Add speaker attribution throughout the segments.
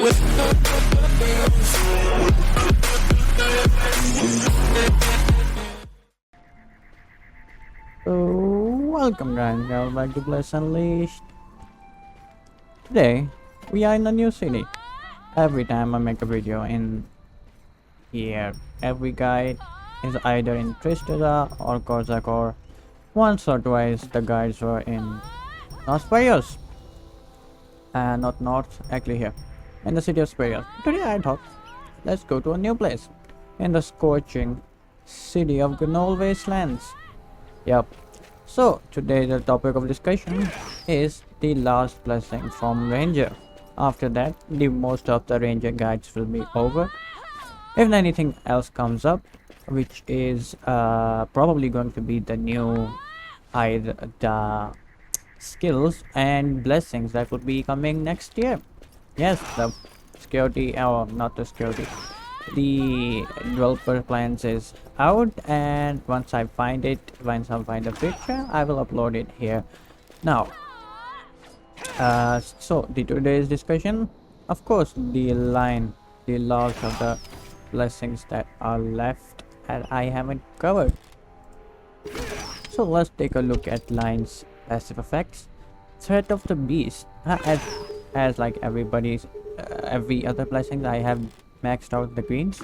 Speaker 1: Welcome guys, welcome back to Bless Unleashed. Today, we are in a new city. Every time I make a video in here, every guide is either in Tristeza or Kozak, or once or twice the guides were in North Spires. Not North, actually here, in the city of Spires. Today I thought, let's go to a new place, in the scorching city of Gnoll Wastelands. Yep. So today the topic of discussion is the last blessing from Ranger. After that, the most of the Ranger guides will be over. If anything else comes up, which is probably going to be the new either the skills and blessings that would be coming next year. Yes, the security, or not the security, the developer plans is out, and once I find it, once I find the picture, I will upload it here. Now so the today's discussion, of course, the last of the blessings that are left and I haven't covered. So let's take a look at Line's passive effects. Threat of the Beast, as like everybody's every other blessings, I have maxed out the greens.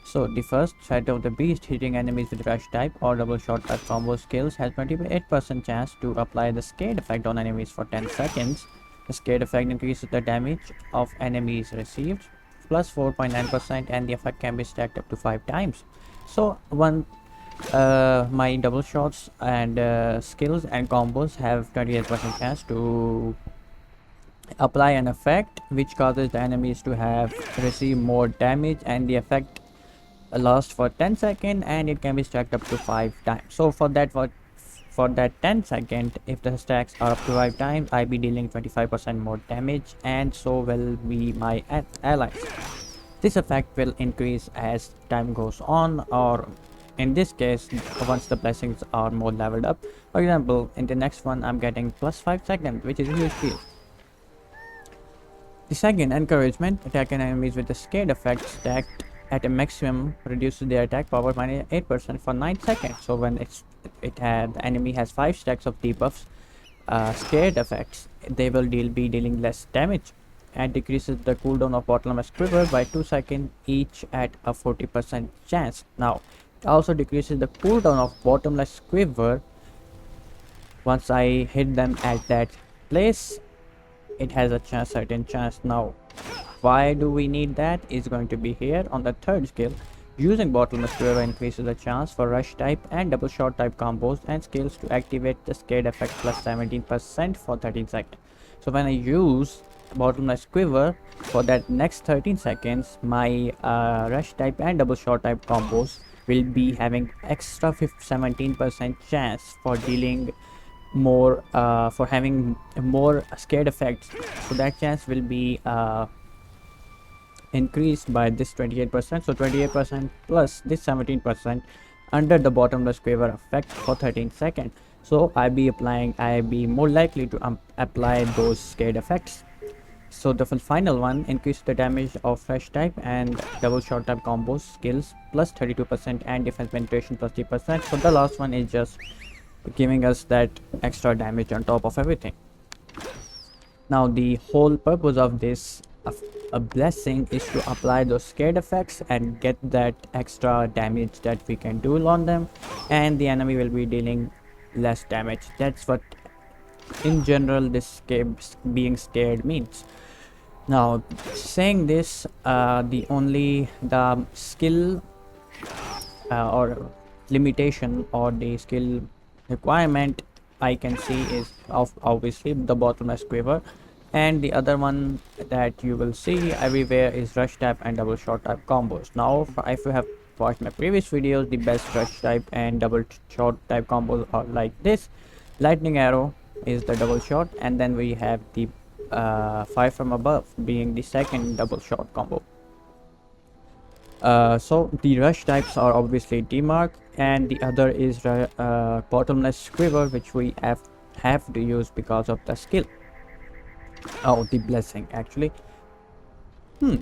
Speaker 1: So the first, Threat of the Beast, hitting enemies with rush type or double shot type combo skills, has 28% chance to apply the scare effect on enemies for 10 seconds. The scare effect increases the damage of enemies received plus 4.9%, and the effect can be stacked up to 5 times. So my double shots and skills and combos have 28% chance to apply an effect which causes the enemies to have receive more damage, and the effect lasts for 10 seconds and it can be stacked up to 5 times. So for that 10 seconds, if the stacks are up to 5 times, I be dealing 25% more damage, and so will be my allies. This effect will increase as time goes on, or in this case, once the blessings are more leveled up. For example, in the next one I'm getting plus 5 seconds, which is a huge deal. The second, Encouragement, attacking enemies with the scared effect stacked at a maximum reduces their attack power by 8% for 9 seconds. So when the enemy has 5 stacks of debuffs, scared effects, they will be dealing less damage, and decreases the cooldown of Bottomless Quiver by 2 seconds each at a 40% chance. Now it also decreases the cooldown of Bottomless Quiver once I hit them at that place. It has a certain chance. Now why do we need that is going to be here on the third skill. Using Bottomless Quiver increases the chance for rush type and double shot type combos and skills to activate the scared effect plus 17% for 13 seconds. So when I use Bottomless Quiver for that next 13 seconds, my rush type and double shot type combos will be having extra 17% chance for dealing more, for having more scared effects. So that chance will be increased by this 28%. So 28% plus this 17% under the Bottomless Quiver effect for 13 seconds. So I be more likely to apply those scared effects. So the final one, increase the damage of fresh type and double shot type combos skills plus 32% and defense penetration plus 3%. So the last one is just giving us that extra damage on top of everything. Now the whole purpose of this a blessing is to apply those scared effects and get that extra damage that we can do on them, and the enemy will be dealing less damage. That's what in general this being scared means. Now saying this, the skill or limitation or the skill requirement I can see is obviously the Bottomless Quiver, and the other one that you will see everywhere is rush type and double shot type combos. Now if you have watched my previous videos, the best rush type and double shot type combos are like this. Lightning Arrow is the double shot, and then we have the Fire from Above being the second double shot combo. So the rush types are obviously D-Mark, and the other is Bottomless Quiver, which we have to use because of the skill. Oh, the blessing actually. Hmm.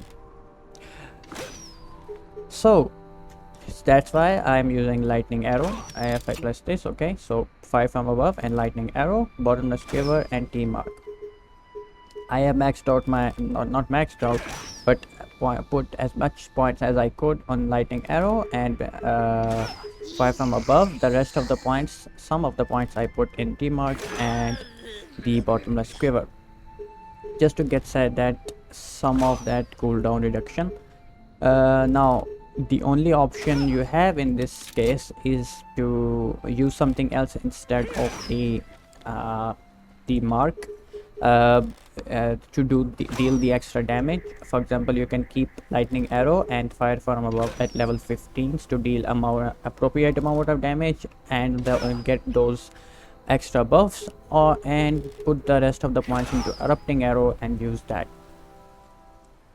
Speaker 1: So that's why I'm using lightning arrow. I have plus this. Okay, so 5 from above and lightning arrow, bottomless quiver and T mark. I have maxed out my, not maxed out, but put as much points as I could on lightning arrow, and 5 from above. The rest of the points, some of the points I put in T mark and the bottomless quiver, just to get said that some of that cooldown reduction. Now the only option you have in this case is to use something else instead of the mark, uh, to deal the extra damage. For example, you can keep lightning arrow and fire from above at level 15 to deal appropriate amount of damage and get those extra buffs, or and put the rest of the points into erupting arrow and use that.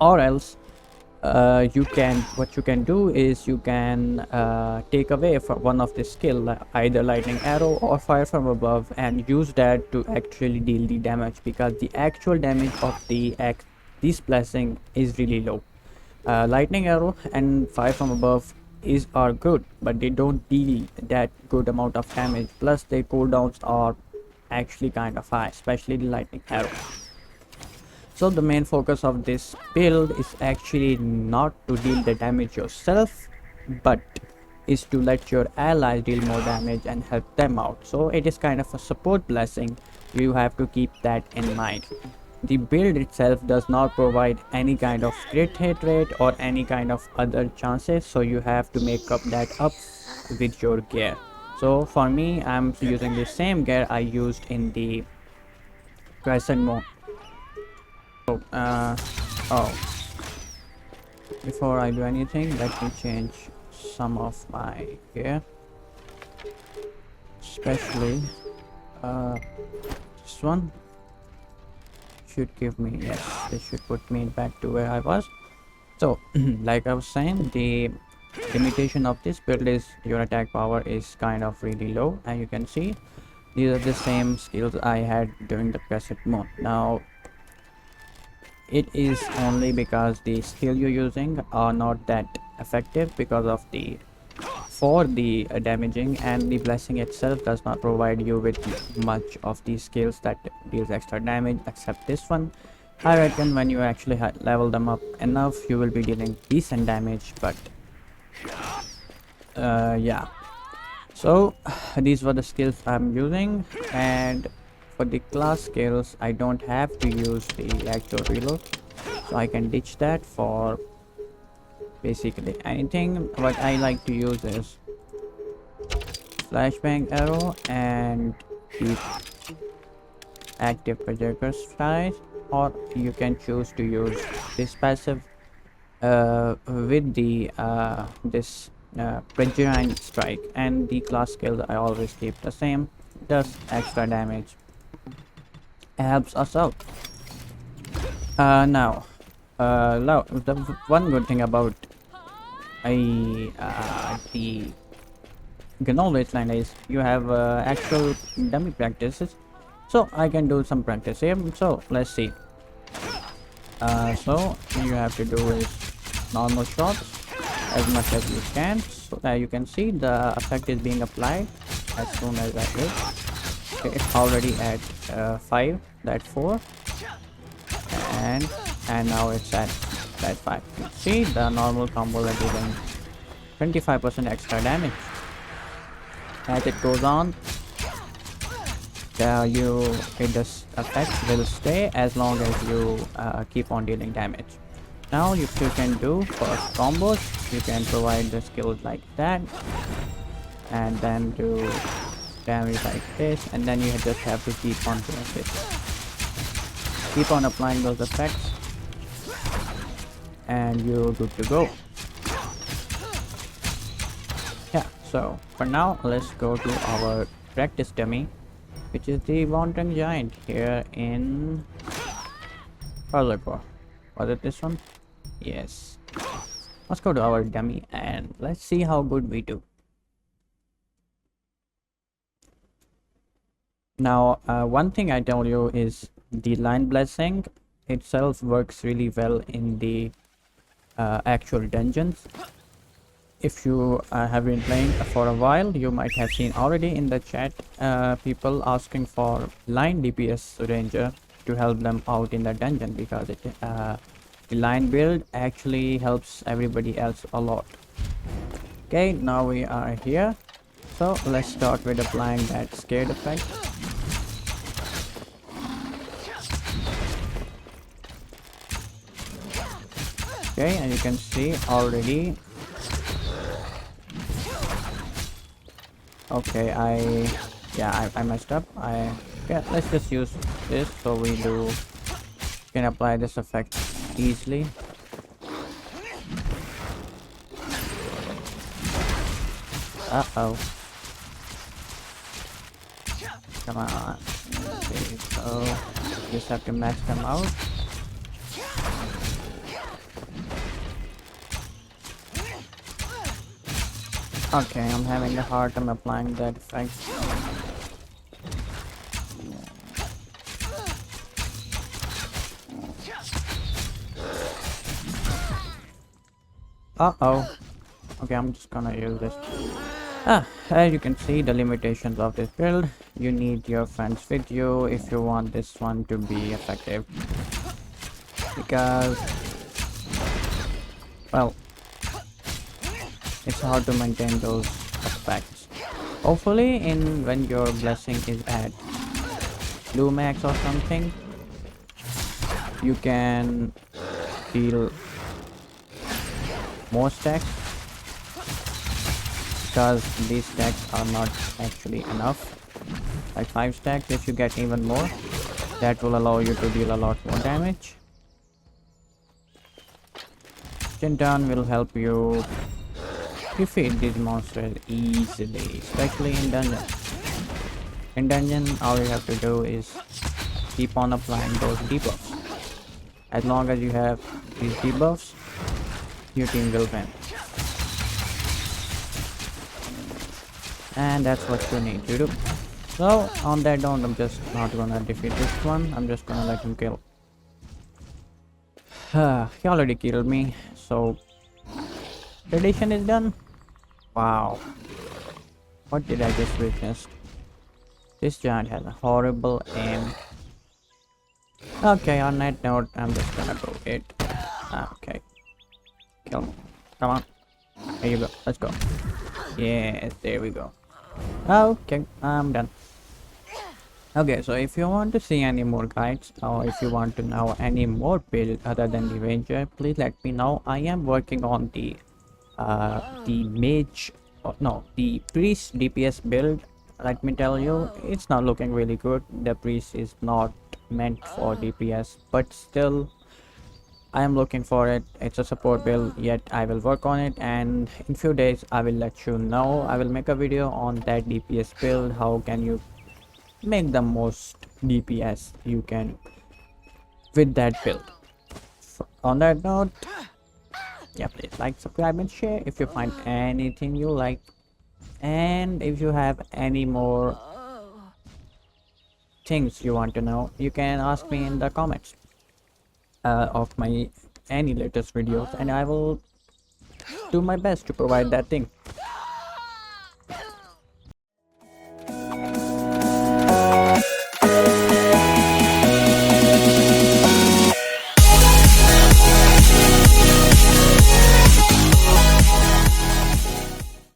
Speaker 1: Or else you can, what you can do is you can take away from one of the skill, either lightning arrow or fire from above, and use that to actually deal the damage, because the actual damage of this blessing is really low. Lightning arrow and fire from above are good, but they don't deal that good amount of damage, plus their cooldowns are actually kind of high, especially the lightning arrow. So the main focus of this build is actually not to deal the damage yourself, but is to let your allies deal more damage and help them out. So it is kind of a support blessing. You have to keep that in mind. The build itself does not provide any kind of crit hit rate or any kind of other chances, so you have to make up that up with your gear. So for me, I'm using the same gear I used in the crescent mode. So, oh, before I do anything, let me change some of my gear, especially this one should give me, yes, this should put me back to where I was. So like I was saying, the limitation of this build is your attack power is kind of really low, and you can see these are the same skills I had during the cassette mode. Now it is only because the skill you're using are not that effective because of the damaging, and the blessing itself does not provide you with much of these skills that deals extra damage, except this one. I reckon when you actually level them up enough, you will be dealing decent damage. But yeah, so these were the skills I'm using, and for the class skills I don't have to use the actual reload, so I can ditch that for basically anything. What I like to use is flashbang arrow and the active projector size, or you can choose to use this passive with the this Prejurine strike, and the class skills I always keep the same, does extra damage, helps us out. Now the one good thing about the Gnoll Wasteland is you have actual dummy practices, so I can do some practice here. So let's see. So you have to do is normal shots as much as you can, so that you can see the effect is being applied as soon as I hit. Okay, it's already at 5, that 4, and now it's at that 5. See, the normal combo are giving 25% extra damage. As it goes on, this effect will stay as long as you keep on dealing damage. Now you can do for combos, you can provide the skills like that, and then do damage like this, and then you just have to keep on doing this, keep on applying those effects, and you're good to go. Yeah, so for now let's go to our practice dummy, which is the Wandering Giant here in Parlacore. Was it this one? Yes. Let's go to our dummy and let's see how good we do. Now one thing I tell you is the line blessing itself works really well in the actual dungeons. If you have been playing for a while, you might have seen already in the chat people asking for line DPS ranger to help them out in the dungeon, because the line build actually helps everybody else a lot. Okay, now we are here, so let's start with applying that scared effect. Okay, and you can see already. Okay, I messed up. Okay, let's just use this so we can apply this effect easily. Uh-oh. Come on. Okay, so just have to max them out. Okay, I'm having a hard time applying that effect. Uh-oh. Okay, I'm just gonna use this. As you can see, the limitations of this build. You need your friends with you if you want this one to be effective. Because, well, it's hard to maintain those effects. Hopefully when your blessing is at blue max or something, you can deal more stacks, because these stacks are not actually enough. Like 5 stacks, if you get even more, that will allow you to deal a lot more damage. Chintan will help you defeat these monsters easily, especially in dungeon. In dungeon, all you have to do is keep on applying those debuffs. As long as you have these debuffs, your team will win. And that's what you need to do. So on that note, I'm just not gonna defeat this one. I'm just gonna let him kill. He already killed me, so tradition is done. Wow, what did I just witness? This giant has a horrible aim. Okay, on that note, I'm just gonna go it. Okay, kill him. Come on, there you go. Let's go. Yes, there we go. Okay, I'm done. Okay, so if you want to see any more guides, or if you want to know any more build other than the ranger, please let me know. I am working on the mage, no, the priest DPS build. Let me tell you, it's not looking really good. The priest is not meant for DPS, but still I am looking for it. It's a support build, yet I will work on it, and in few days I will let you know. I will make a video on that DPS build. How can you make the most DPS you can with that build? On that note, yeah, please like, subscribe and share if you find anything you like, and if you have any more things you want to know, you can ask me in the comments of my any latest videos, and I will do my best to provide that thing.